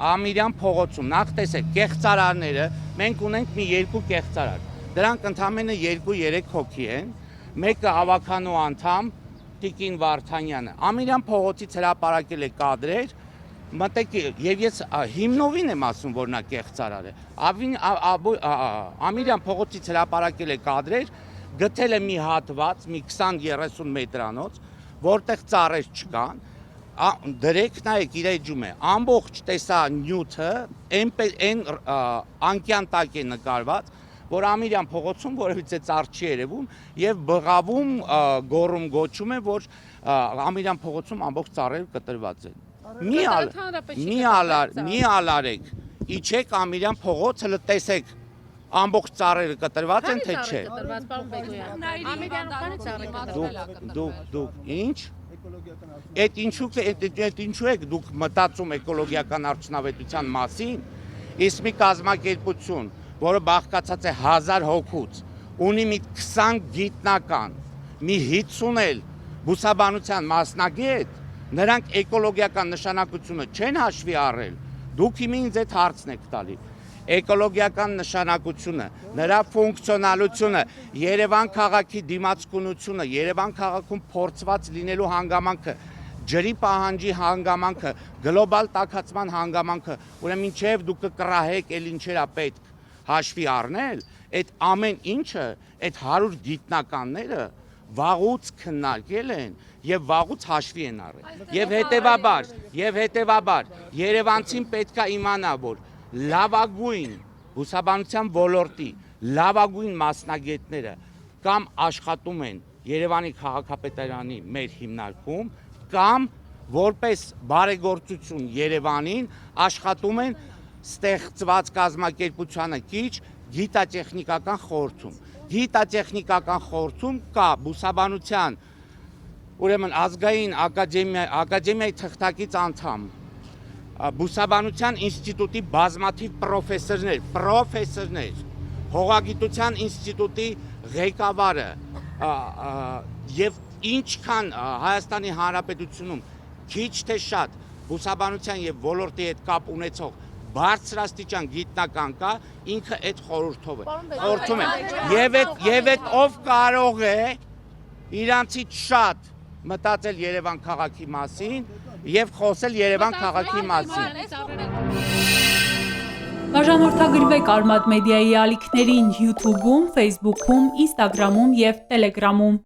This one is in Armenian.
Ամիրյան փողոցում, նախ տեսեք, կեղծարարները, մենք ունենք մի երկու կեղծարար, դրանք ընդամենը 2-3 հոգի են, մեկը հավաքանու անդամ Տիկին Վարդանյանը, Ամիրյան փողոցից հրապարակել է կադրեր, մտեք, եւ ես հիմնովին եմ ասում, որ նա կեղծարար է, Ամիրյան փողոցից հրապարակել է կադրեր, գտել է մի հատված, մի 20-30 մետրանոց, որտեղ ծառեր չկան, դրեք նայեք իր էջում է, ամբողջ տեսա նյութը, այն անկյան տակ է նկարված, որ Ամիրյան փողոցում որևիցե ծառ չի երևում եւ բղավում գոռում գոչում է, որ Ամիրյան փողոցում ամբողջ ծառերը կտրված են։ Մի ալարեք, իջեք Ամիրյան փողոց, հələ տեսեք ամբողջ ծառերը կտրված են, թե չէ։ Դուք ինչ? Այդ ինչու եք դուք մտածում էկոլոգիական արդյունավետության մասին, իսկ մի կազմակերպություն, որը բաղկացած է 1000 հոգուց, ունի մի 20 գիտնական, մի 50 էլ բուսաբանության մասնագետ, նրանք էկոլոգիական նշանակությունը չեն հաշվի առել, դուք հիմա ինձ այդ հարցն եք տալի։ Էկոլոգիական նշանակությունը, նրա ֆունկցիոնալությունը, Երևան քաղաքի դիմացկունությունը, Երևան քաղաքում փորձված լինելու հանգամանքը, ջրի պահանջի հանգամանքը, գլոբալ տաքացման հանգամանքը, ուրեմն ինչեւ դուք կկռահեք, էլ ինչեր է պետք հաշվի առնել, այդ ամեն ինչը, այդ 100 գիտնականները վաղուց քննարկել են եւ վաղուց հաշվի են առել։ Եվ հետեւաբար երևանցին պետքա իմանա, որ լավագույն բուսաբանության ոլորտի լավագույն մասնագետները կամ աշխատում են Երևանի քաղաքապետարանի մեր հիմնարկում կամ որպես բարեգործություն Երևանին աշխատում են ստեղծված կազմակերպությանը կիչ գիտատեխնիկական խորհրդում։ Գիտատեխնիկական խորհրդում կա բուսաբանության ուրեմն ազգային ակադեմիայի թղթակից անդամ Բուսաբանության ինստիտուտի բազմաթիվ պրոֆեսորներ, հողագիտության ինստիտուտի ղեկավարը եւ ինչքան Հայաստանի Հանրապետությունում քիչ թե շատ բուսաբանության եւ ոլորտի հետ կապ ունեցող բարձրաստիճան գիտնական կա, ինքը այդ խորհրդում է։ Եվ այդ ով կարող է իրանցից շատ մտածել Երևան քաղաքի մասին եւ խոսել Երևան քաղաքի մասին։ Բաժանորդագրվեք Արմադ մեդիայի ալիքներին YouTube-ում, Facebook-ում, Instagram-ում եւ Telegram-ում։